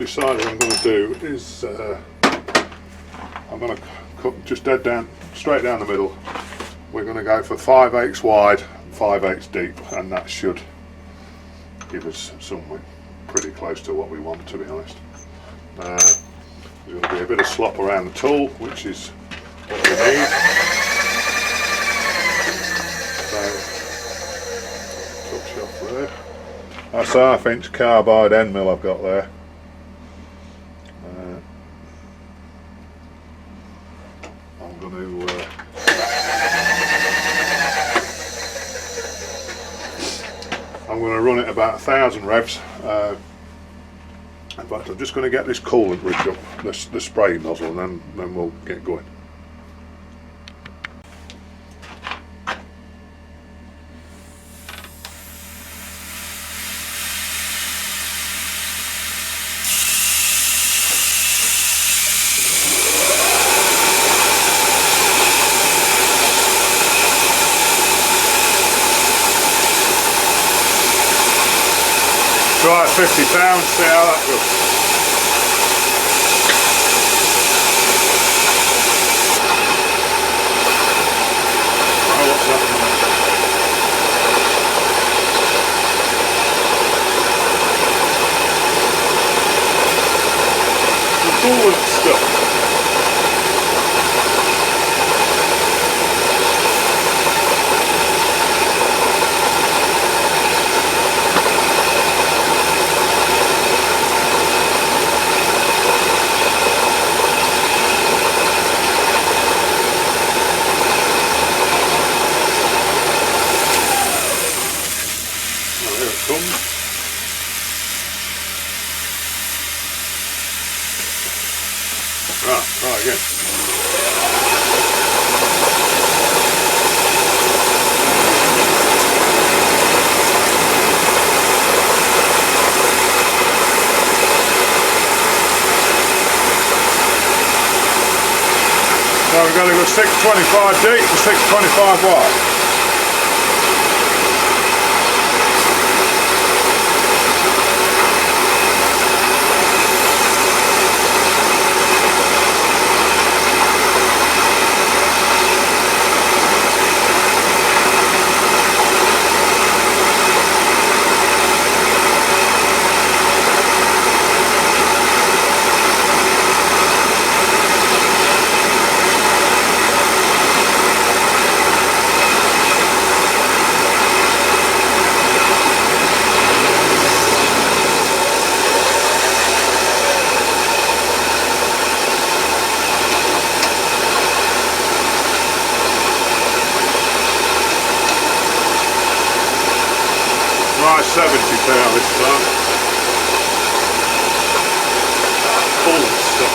decided I'm going to do is I'm going to cut just dead down, straight down the middle. We're going to go for 5/8 wide, 5/8 deep, and that should give us something pretty close to what we want, to be honest. There's going to be a bit of slop around the tool, which is what we need. So, touch off there. That's 1/2 inch carbide end mill I've got there. I'm going to run it about 1,000 revs. In fact, I'm just going to get this coolant rig up, the spray nozzle, and then we'll get going. Try 50 pounds, see how that goes. Oh, what's happening there? The coolant stuff. Right, try again. So we've got to go 625 deep to 625 wide. Right, 70 pound this time. Full stuff.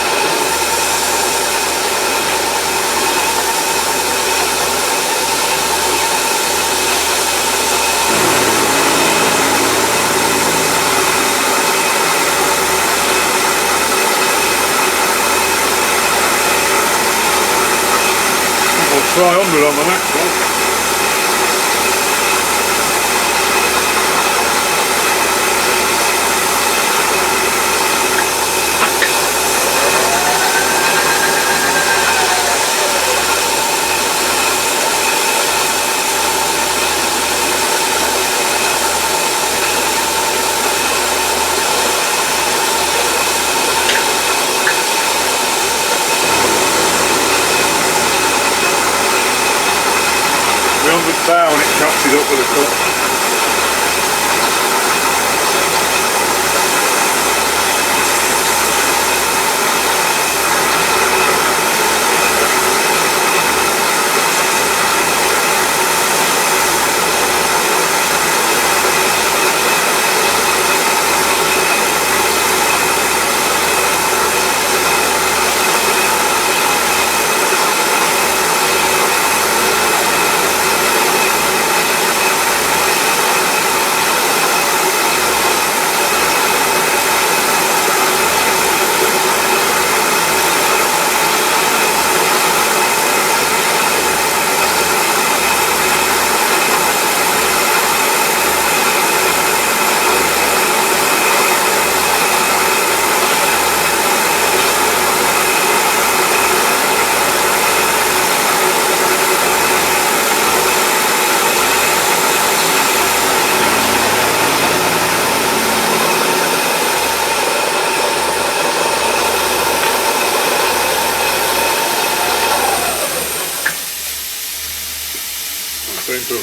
We'll try 100 on the next one. Down when it chops it up with a cut.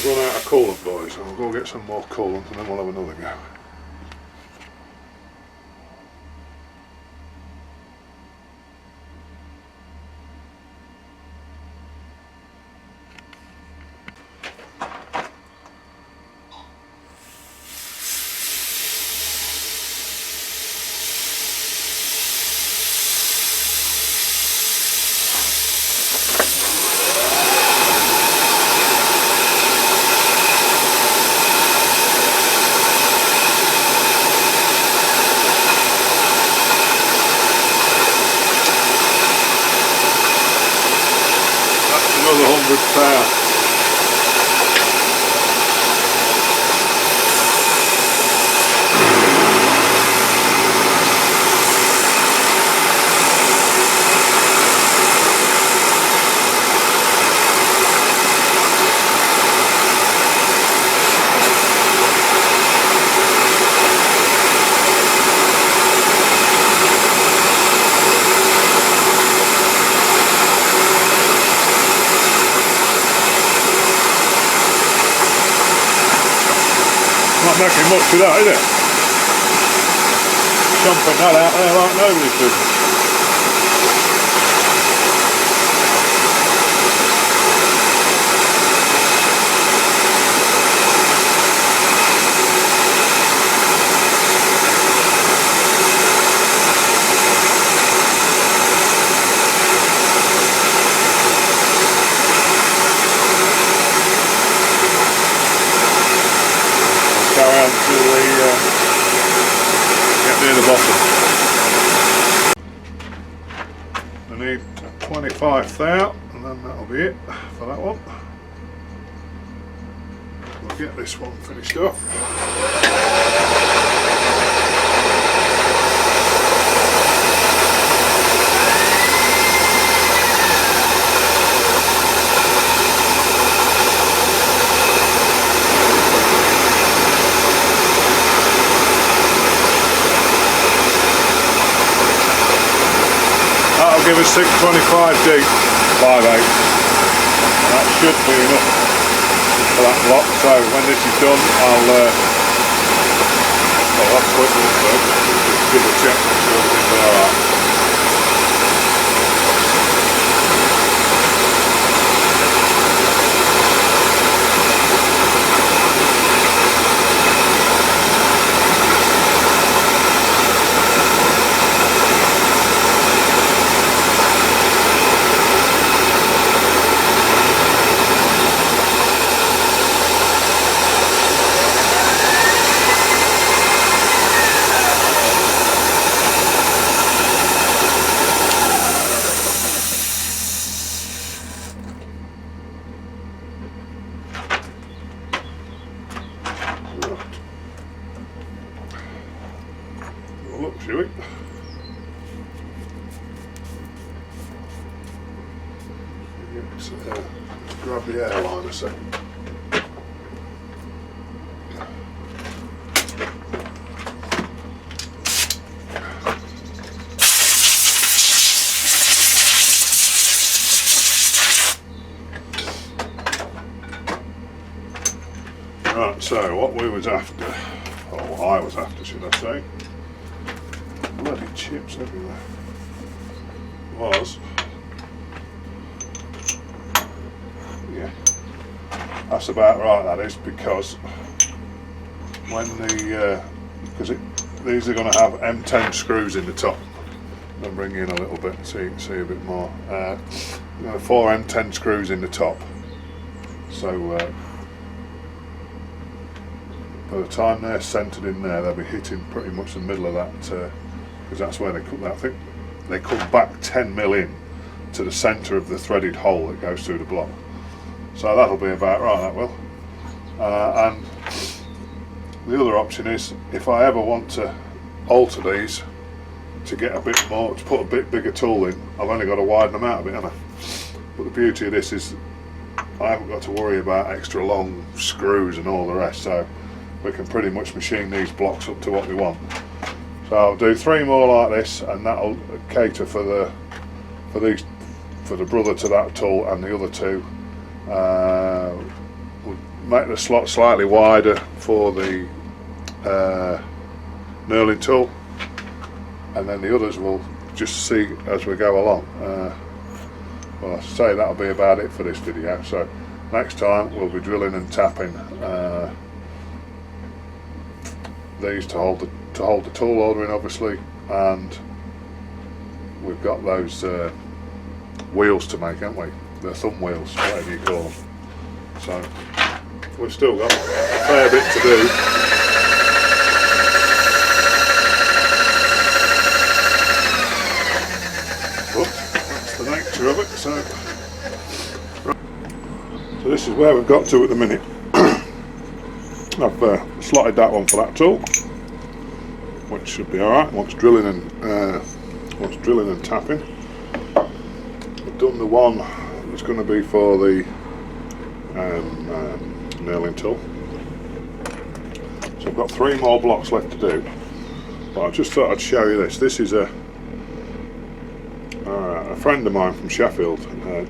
I've run out of coolant, boys, so I'll go get some more coolant and then we'll have another go. Another 100 pounds. Not making much of that, is it? Jumping that out there like nobody's business. Carry on until we get near the bottom. I need 25 thou, and then that'll be it for that one. We'll get this one finished off. That'll give us 625 deep, 5/8. That should be enough for that block. So when this is done, I'll have a quick look first, just give a check, make sure everything's alright. Look, shall we? Let's grab the airline a second. Right, so what we was after, or what I was after should I say, bloody chips everywhere, was, yeah, that's about right, that is, because when these are going to have M10 screws in the top. I'll bring in a little bit so you can see a bit more. 4 M10 screws in the top, so by the time they're centred in there, they'll be hitting pretty much the middle of that, because that's where they come. I think they come back 10 mil in to the centre of the threaded hole that goes through the block. So that'll be about right, that will. And the other option is, if I ever want to alter these to get a bit more, to put a bit bigger tool in, I've only got to widen them out a bit, haven't I? But the beauty of this is I haven't got to worry about extra long screws and all the rest, so we can pretty much machine these blocks up to what we want. So I'll do 3 more like this, and that'll cater for the brother to that tool, and the other 2 make the slot slightly wider for the knurling tool, and then the others will just see as we go along. Well, I say that'll be about it for this video. So next time we'll be drilling and tapping these to hold the tool holder in, obviously, and we've got those wheels to make, haven't we? The thumb wheels, whatever you call them. So we've still got a fair bit to do. But that's the nature of it. So this is where we've got to at the minute. I've slotted that one for that tool, which should be alright once drilling and tapping. I've done the one that's going to be for the knurling tool. So I've got 3 more blocks left to do, but I just thought I'd show you this. This is a friend of mine from Sheffield,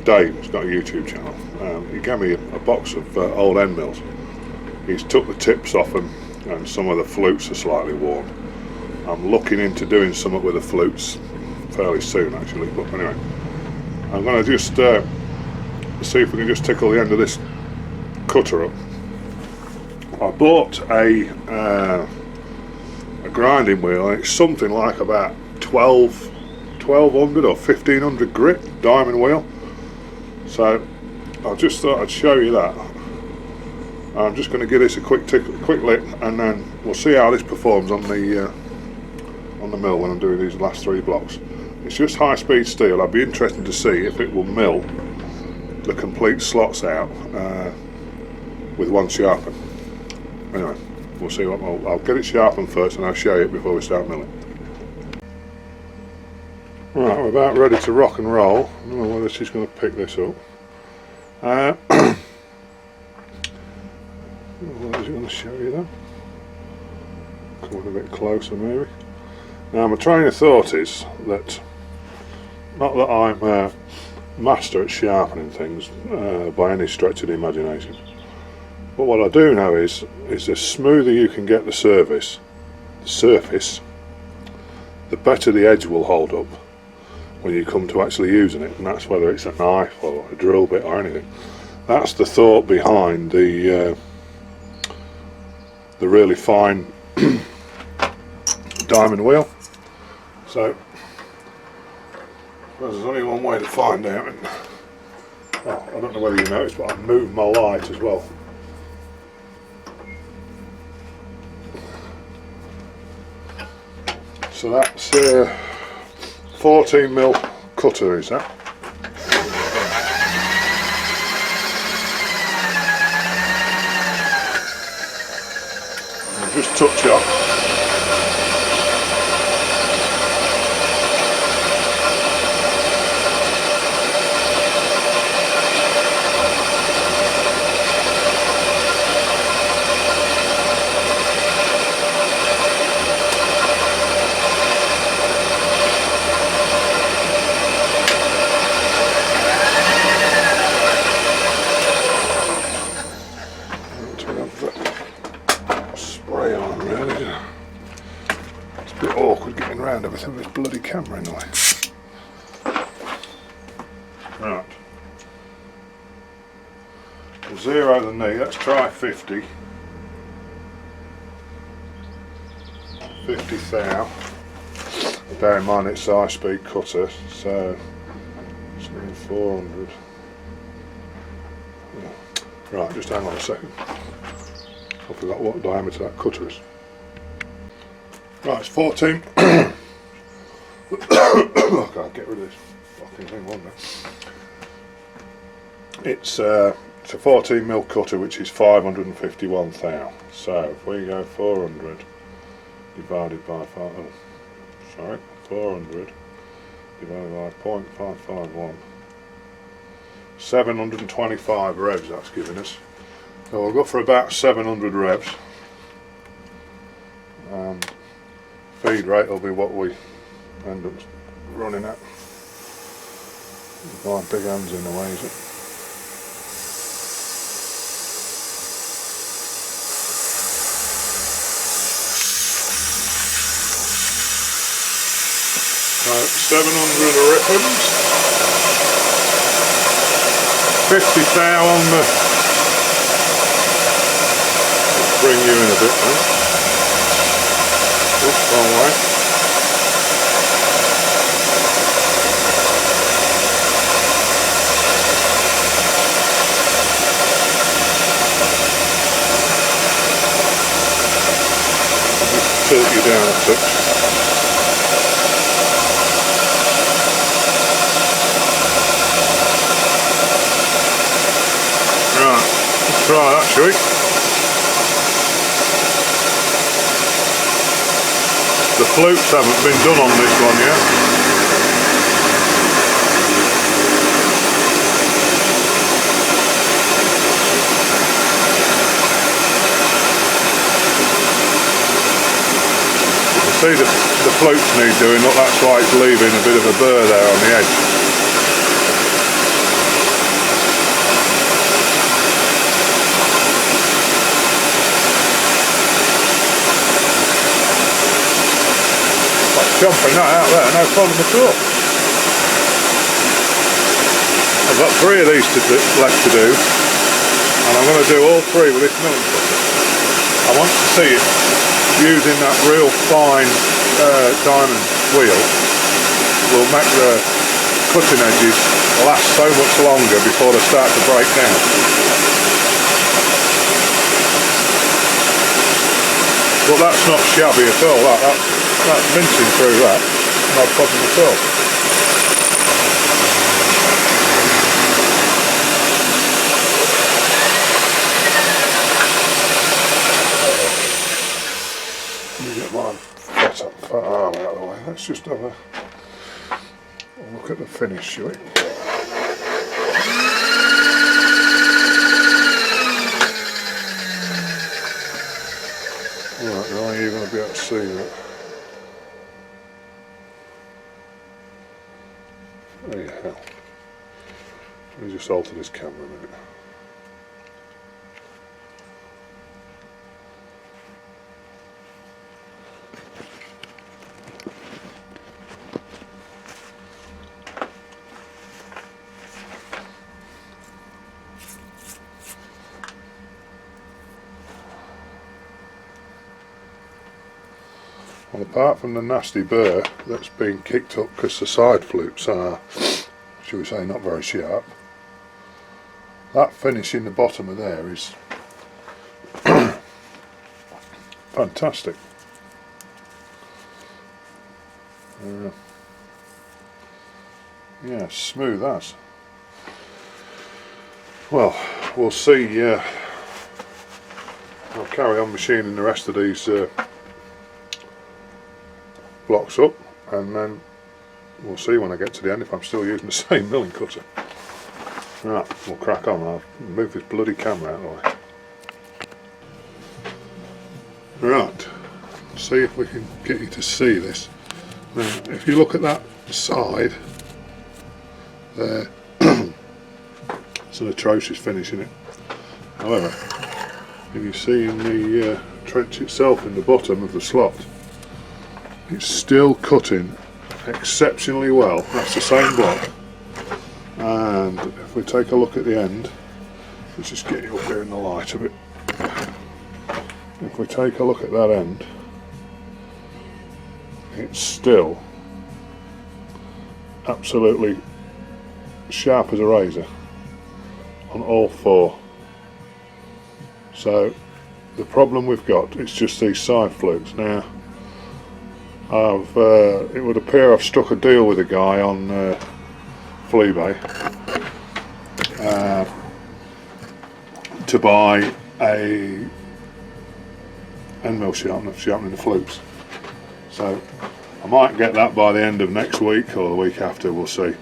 Dave, who's got a YouTube channel. He gave me a box of old end mills. He's took the tips off them and some of the flutes are slightly worn. I'm looking into doing something with the flutes fairly soon, actually, but anyway, I'm going to just see if we can just tickle the end of this cutter up. I bought a grinding wheel, and it's something like about 1200 or 1500 grit diamond wheel. So I just thought I'd show you that. I'm just going to give this a quick lick, and then we'll see how this performs on the mill when I'm doing these last 3 blocks. It's just high speed steel. I'd be interested to see if it will mill the complete slots out with one sharpen. Anyway, we'll see what I'll get it sharpened first, and I'll show you it before we start milling. Right, we're about ready to rock and roll. I don't know whether she's going to pick this up. What is it going to show you then? Coming a bit closer maybe. Now my train of thought is that, not that I'm a master at sharpening things by any stretch of the imagination, but what I do know is the smoother you can get the surface, the better the edge will hold up when you come to actually using it, and that's whether it's a knife or a drill bit or anything. That's the thought behind the really fine diamond wheel. So there's only one way to find out. Well, I don't know whether you noticed, but I've moved my light as well. So that's 14mm cutter, is that? I'll just touch up. Everything with this bloody camera in the way. Right. We'll zero the knee. Let's try 50. 50 thou. Bear in mind it's a high speed cutter, so it's 400. Right, just hang on a second. I forgot what diameter that cutter is. Right, it's 14. I can't get rid of this fucking thing on there. It's a 14mm cutter, which is 551 thou. So if we go 400 divided by 400 divided by 0.551, 725 revs that's giving us. So we'll go for about 700 revs. Feed rate will be what we end up running at. My big hands in the way, is it? 700 rippons, 50 thou on the, let's bring you in a bit then, oops, wrong way. Just tilt you down a touch. Try that, shall we? The flutes haven't been done on this one yet. You can see the flutes need doing, look, that's why it's leaving a bit of a burr there on the edge. Jumping that out there, no problem at all. I've got 3 of these left to do, and I'm going to do all 3 with this milling cutter. I want to see it using that real fine diamond wheel will make the cutting edges last so much longer before they start to break down. But that's not shabby at all, that's mincing through that, no problem at all. Let me get my fat arm out of the way. Let's just have a look at the finish, shall we? Right, now you're going to be able to see that. There you go. Let me just alter this camera a minute. Well, apart from the nasty burr that's been kicked up because the side flutes are, shall we say, not very sharp, that finish in the bottom of there is fantastic. Yeah, smooth as. Well, we'll see. I'll carry on machining the rest of these blocks up, and then we'll see when I get to the end if I'm still using the same milling cutter. Right, we'll crack on. I'll move this bloody camera out of the way. Right, see if we can get you to see this. Now, if you look at that side there, it's an atrocious finish in it. However, if you see in the trench itself in the bottom of the slot, it's still cutting exceptionally well. That's the same block, and if we take a look at the end, let's just get you up here in the light a bit. If we take a look at that end, it's still absolutely sharp as a razor on all 4. So the problem we've got is just these side flukes. Now it would appear I've struck a deal with a guy on Fleabay to buy a end mill sharpener for sharpening the flukes. So I might get that by the end of next week or the week after, we'll see.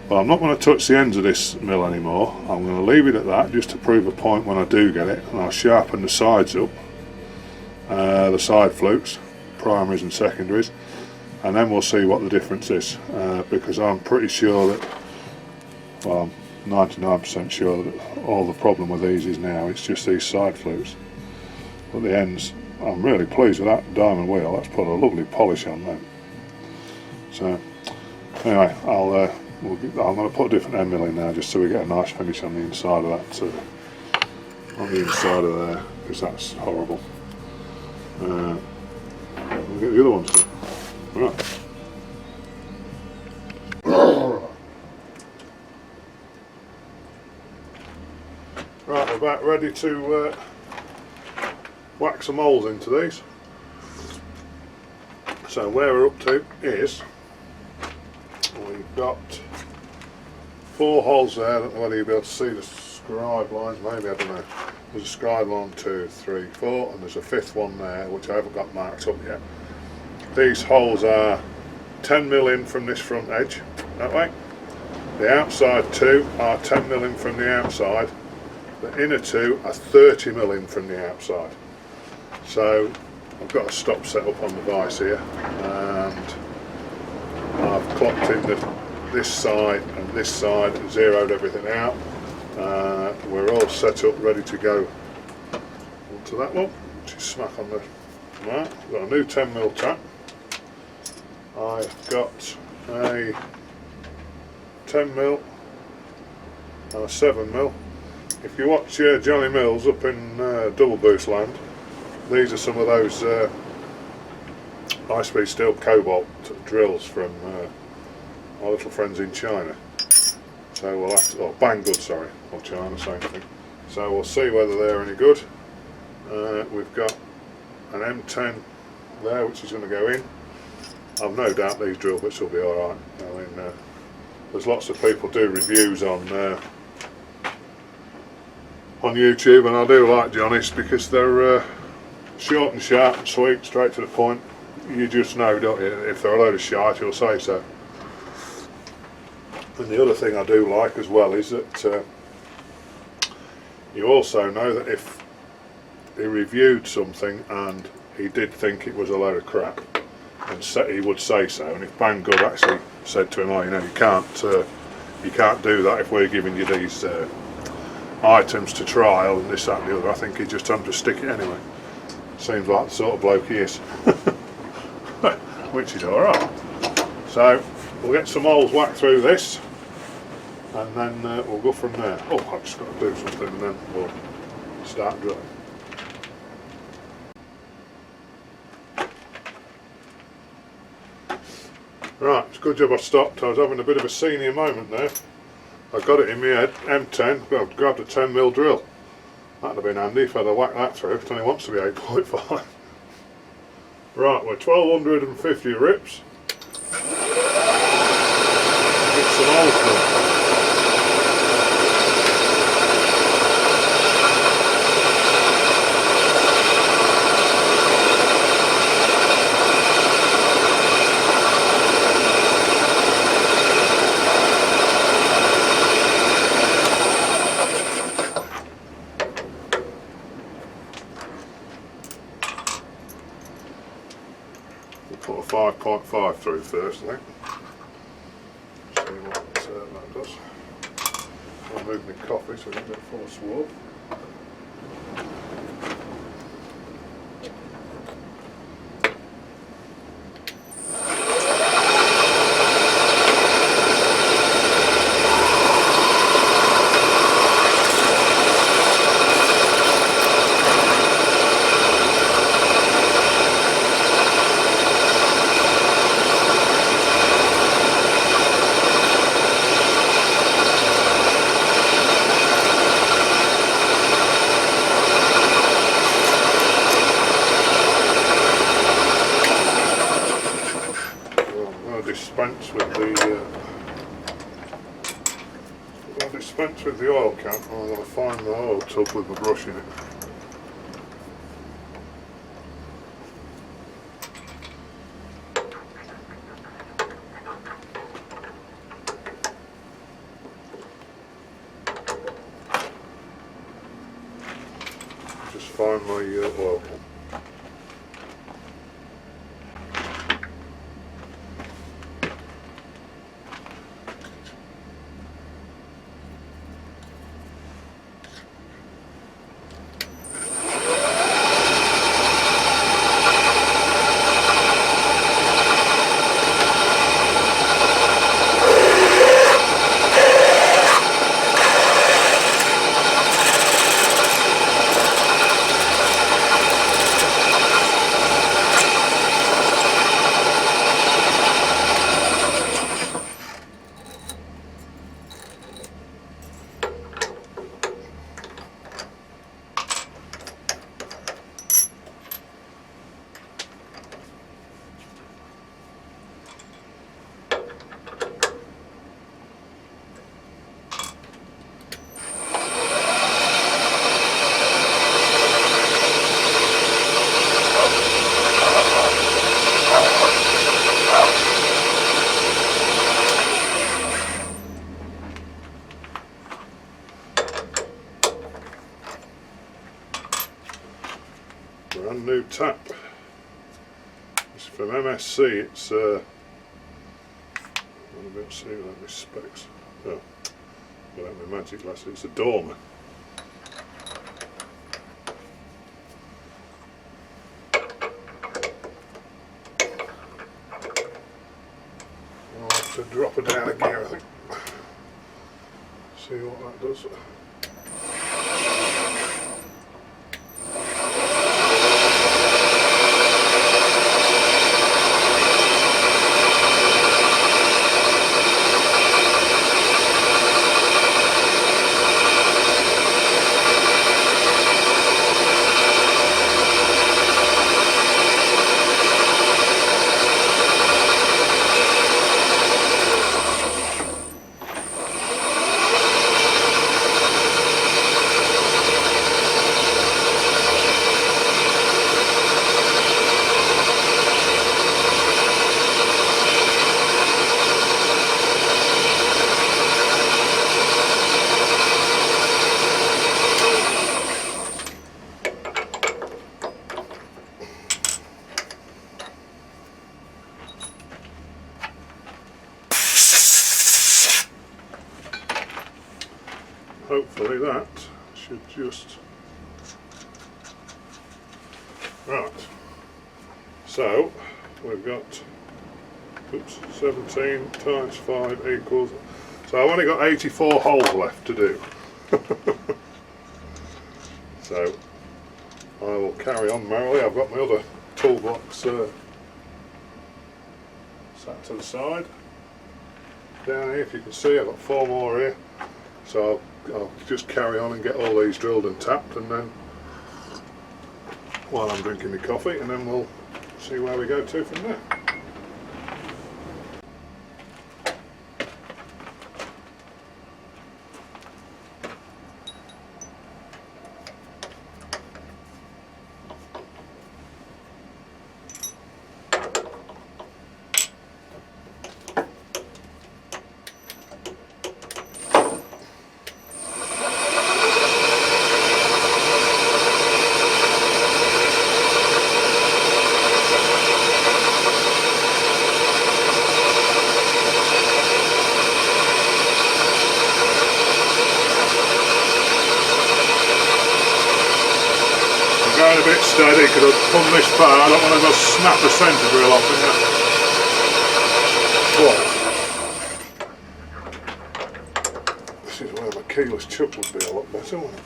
But I'm not going to touch the ends of this mill anymore. I'm going to leave it at that just to prove a point when I do get it, and I'll sharpen the sides up, the side flukes, primaries and secondaries, and then we'll see what the difference is, because I'm pretty sure that, well, I'm 99% sure that all the problem with these is now it's just these side flukes. But the ends, I'm really pleased with that diamond wheel. That's put a lovely polish on them. So anyway, I'm going to put a different end mill in now just so we get a nice finish on the inside of that, on the inside of there, because that's horrible. We'll get the other ones done. Right. Right, we're about ready to whack some holes into these. So where we're up to is we've got 4 holes there. I don't know whether you'll be able to see the scribe lines, maybe, I don't know. There's a scribe line 2, 3, 4, and there's a 5th one there which I haven't got marked up yet. These holes are 10mm in from this front edge, that way. The outside 2 are 10mm in from the outside. The inner 2 are 30mm in from the outside. So I've got a stop set up on the vise here, and I've clocked in this side and this side and zeroed everything out. We're all set up ready to go onto that one, which is smack on the mark. I've got a new 10mm tap. I've got a 10mm and a 7mm. If you watch Johnny Mills up in Double Boost Land, these are some of those high-speed steel cobalt drills from our little friends in China. So we'll have to, or Banggood, sorry, or China, same thing. So we'll see whether they're any good. We've got an M10 there, which is going to go in. I've no doubt these drill bits will be alright. I mean, there's lots of people do reviews on YouTube, and I do like Johnny's because they're short and sharp and sweet, straight to the point. You just know, don't you, if they're a load of shite, he'll say so. And the other thing I do like as well is that you also know that if he reviewed something and he did think it was a load of crap, and he would say so, and if Banggood actually said to him, oh, you know, you can't do that if we're giving you these items to trial and this, that and the other, I think he'd just stick it anyway. Seems like the sort of bloke he is. Which is alright. So we'll get some holes whacked through this, and then we'll go from there. Oh, I've just got to do something, and then we'll start drilling. Right, it's a good job I stopped. I was having a bit of a senior moment there. I got it in my head, M10, well, I've grabbed a 10mm drill. That'd have been handy if I'd have whacked that through. It only wants to be 8.5. Right, we're 1250 rips. Get some holes done. Put a 5.5 through first, I think. See what that does. I'll move my coffee so I don't get full of swab. Dispense with the oil can, and I'm going to find the oil tub with the brush in it. Just find my oil can. tap. It's from MSC. It's I want to be able to see without my specs. Oh, without my magic glasses. It's a Dormer. I'll have to drop it down again, I think. See what that does. Hopefully that should just... Right, so we've got, oops, 17 times 5 equals, so I've only got 84 holes left to do. So I will carry on merrily. I've got my other toolbox sat to the side. Down here, if you can see, I've got 4 more here, so I'll just carry on and get all these drilled and tapped, and then while I'm drinking my coffee, and then we'll see where we go to from there. Going a bit steady because I've come this far. I don't want to go snap the centre drill off in there. This is where my keyless chuck would be a lot better, wouldn't it?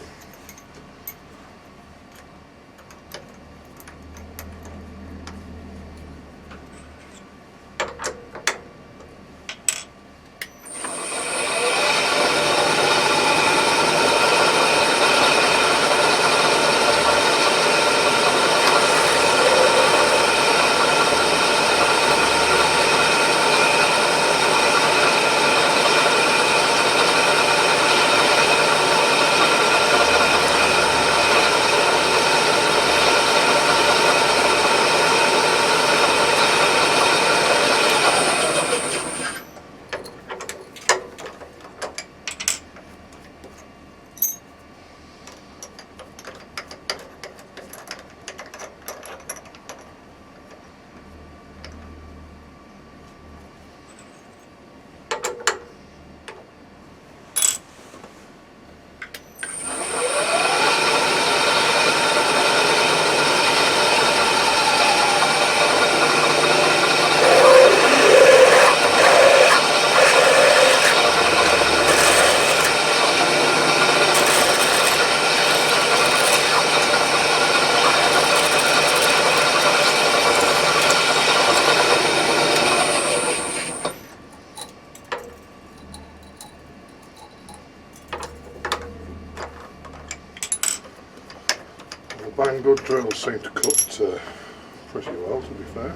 Bang good drills seem to cut pretty well, to be fair.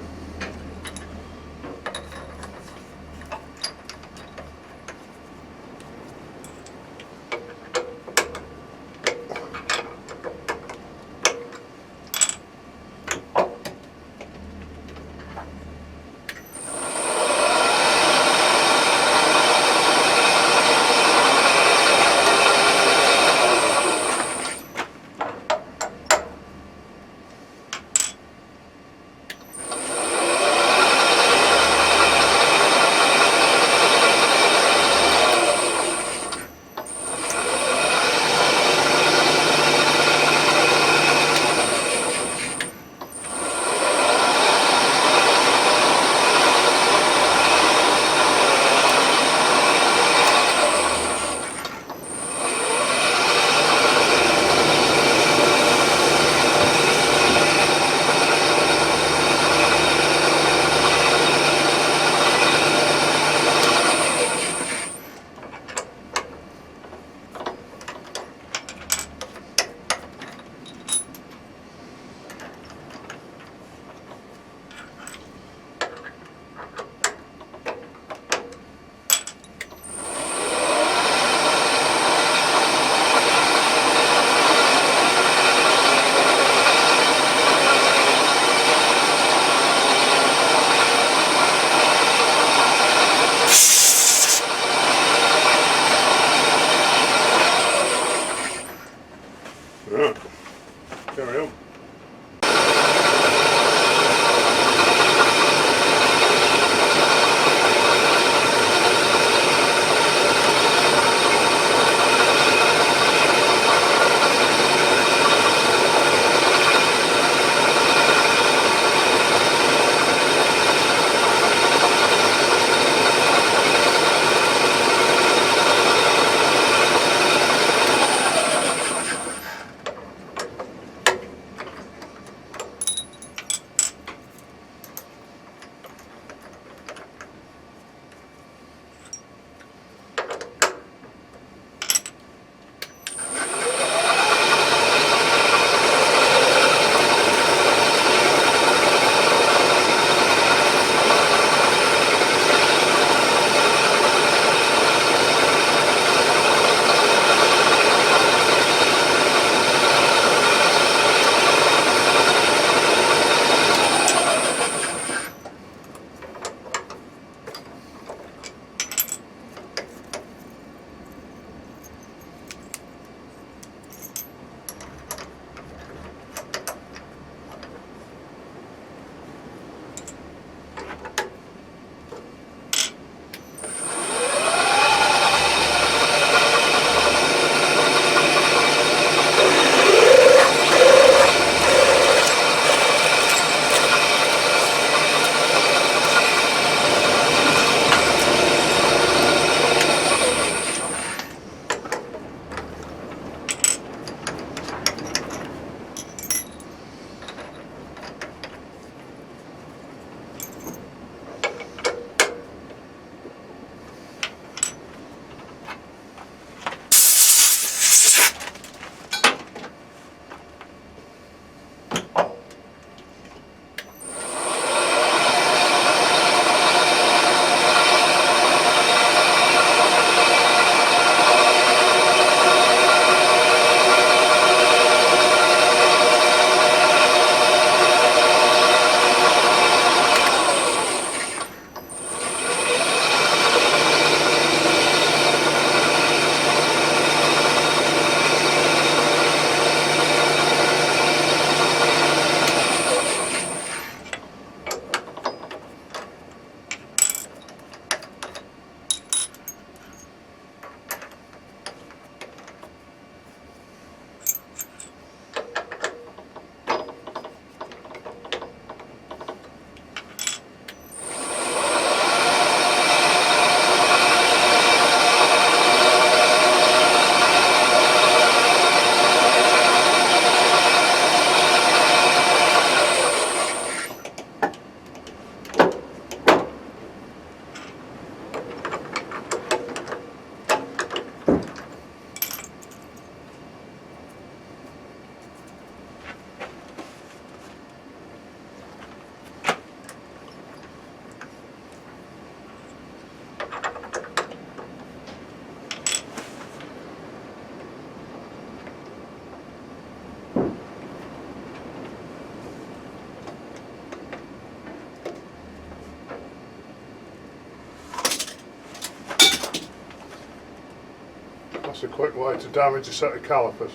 That's a quick way to damage a set of calipers.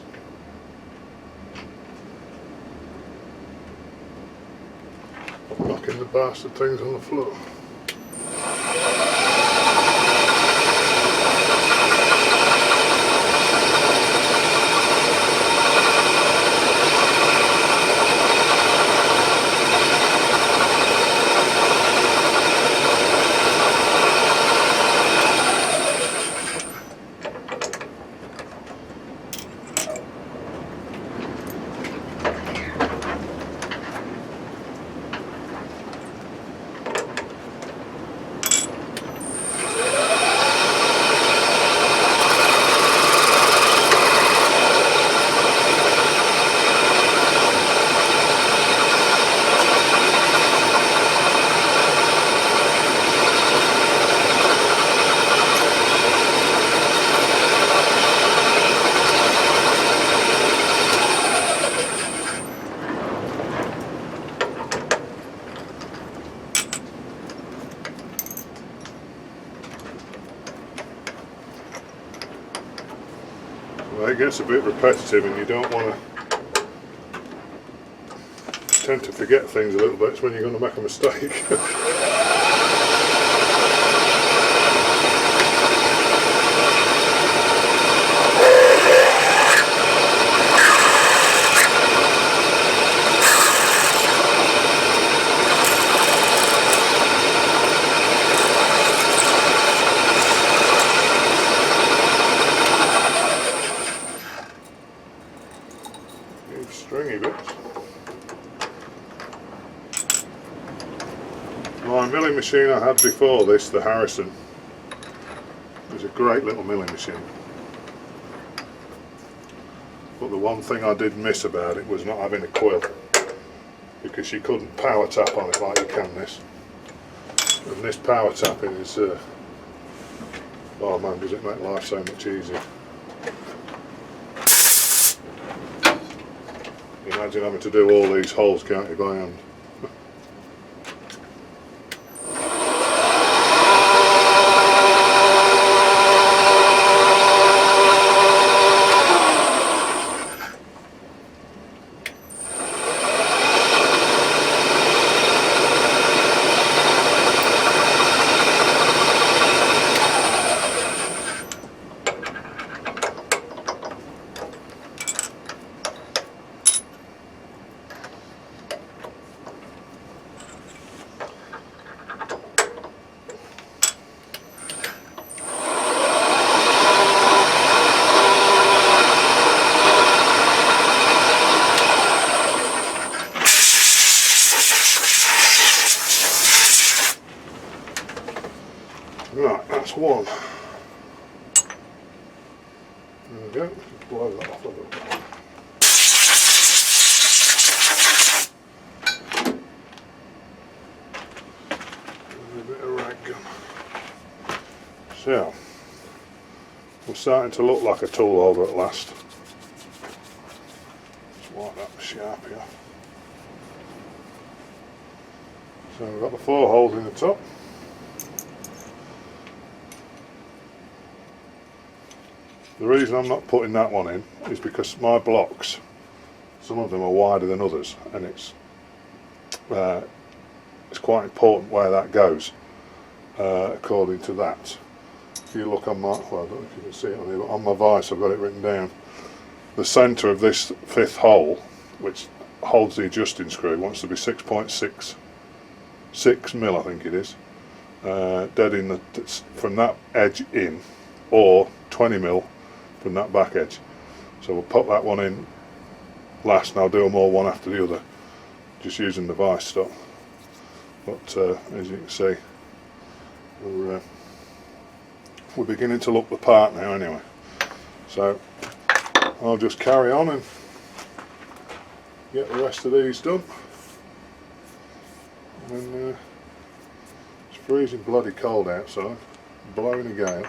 Knocking the bastard things on the floor. Well, it gets a bit repetitive and you don't want to tend to forget things a little bit. It's when you're going to make a mistake. Stringy bits. My milling machine I had before this, the Harrison, was a great little milling machine. But the one thing I did miss about it was not having a quill, because you couldn't power tap on it like you can this. And this power tapping is, oh man, does it make life so much easier. Imagine having to do all these holes, can't you, by hand? Right, that's one. There we go, just blow that off a little bit. A bit of rag gun. So, we're starting to look like a tool holder at last. Just wipe that Sharpie off. So we've got the 4 holes in the top. The reason I'm not putting that one in is because my blocks, some of them are wider than others, and it's quite important where that goes according to that. If you look on my, well, I don't know if you can see it on here, but on my vise I've got it written down. The centre of this 5th hole, which holds the adjusting screw, wants to be 6.66 mil, I think it is, dead in the, from that edge in, or 20 mil from that back edge. So we'll pop that one in last, and I'll do them all one after the other, just using the vise stop. But as you can see, we're beginning to look the part now anyway. So I'll just carry on and get the rest of these done. And it's freezing bloody cold outside, blowing a gale.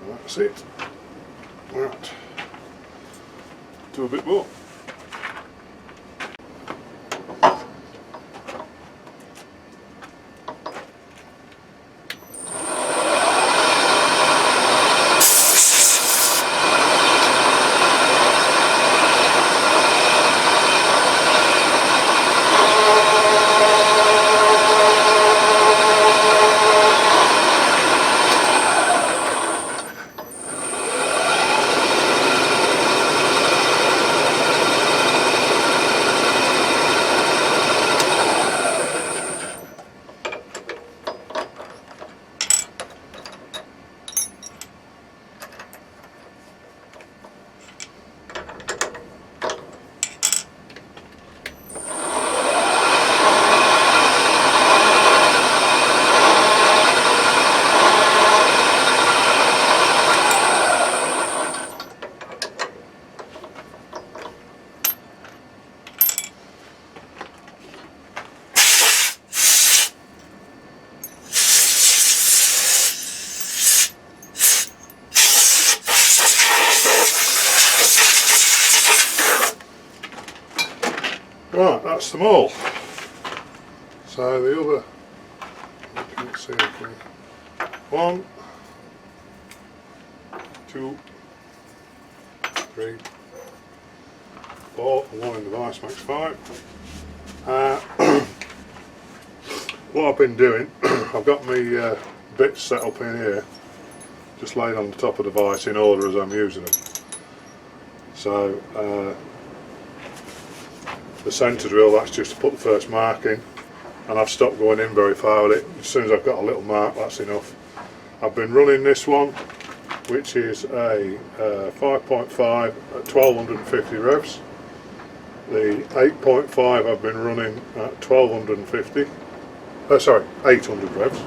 That's it. Right. Do a bit more. that's them all. So the other, let's see, okay. 1, 2, 3, 4, and 1 in the vice makes 5. What I've been doing, I've got my bits set up in here, just laid on the top of the vice in order as I'm using them. So the centre drill, that's just to put the first mark in, and I've stopped going in very far with it. As soon as I've got a little mark, that's enough. I've been running this one, which is a 5.5 at 1250 revs. The 8.5 I've been running at 1250. Sorry, 800 revs.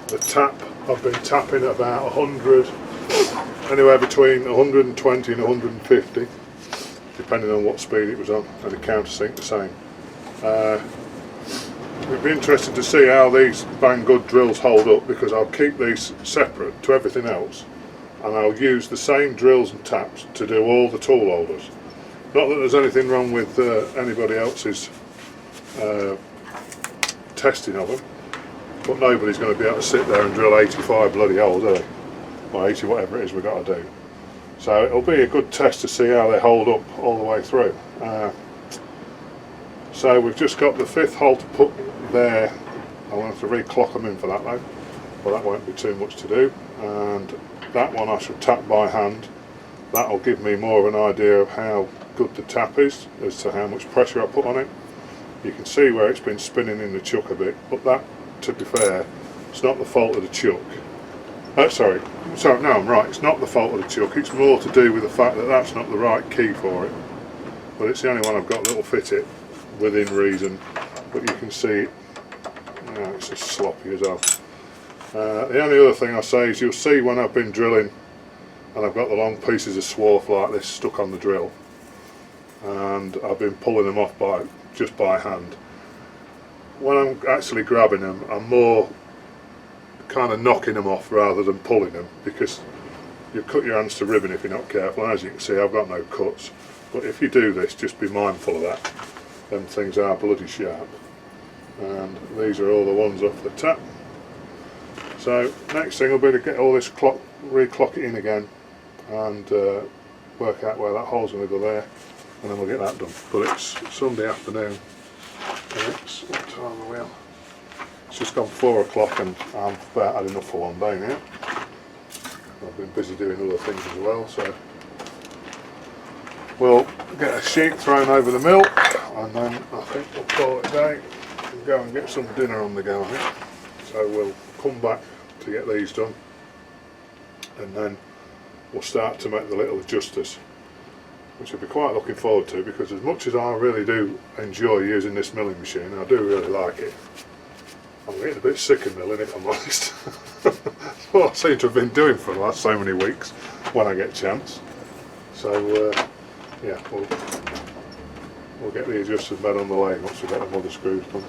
The tap, I've been tapping at about 100, anywhere between 120 and 150, depending on what speed it was on, and the countersink the same. It'd be interesting to see how these Banggood drills hold up, because I'll keep these separate to everything else, and I'll use the same drills and taps to do all the tool holders. Not that there's anything wrong with anybody else's testing of them, but nobody's going to be able to sit there and drill 85 bloody holes, are they? Or 80, whatever it is we've got to do. So it'll be a good test to see how they hold up all the way through. So we've just got the 5th hole to put there. I'll have to re-clock them in for that though, but that won't be too much to do. And that one I shall tap by hand. That'll give me more of an idea of how good the tap is, as to how much pressure I put on it. You can see where it's been spinning in the chuck a bit, but that, to be fair, it's not the fault of the chuck. Sorry, no, I'm right, it's not the fault of the chuck, it's more to do with the fact that that's not the right key for it. But it's the only one I've got that'll fit it within reason, but you can see it's just sloppy as hell. The only other thing I say is, you'll see when I've been drilling and I've got the long pieces of swarf like this stuck on the drill, and I've been pulling them off just by hand. When I'm actually grabbing them, I'm more kind of knocking them off rather than pulling them, because you cut your hands to ribbon if you're not careful. And as you can see, I've got no cuts, but if you do this, just be mindful of that. Them things are bloody sharp. And these are all the ones off the tap. So next thing will be to get all this re-clock it in again, and work out where that hole's going to go there, and then we'll get that done. But it's Sunday afternoon, and it's, what time are we on? It's just gone 4 o'clock, and I've about had enough for one day now. I've been busy doing other things as well, so we'll get a sheet thrown over the mill, and then I think we'll call it a day and go and get some dinner on the go, I think. So we'll come back to get these done, and then we'll start to make the little adjusters, which I'll be quite looking forward to, because as much as I really do enjoy using this milling machine, I do really like it, I'm getting a bit sick of milling, if I'm honest. That's what I seem to have been doing for the last so many weeks when I get a chance. So yeah, we'll get the adjusters made on the lathe once we get the mother screws done.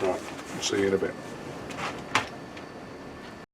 Right, I'll see you in a bit.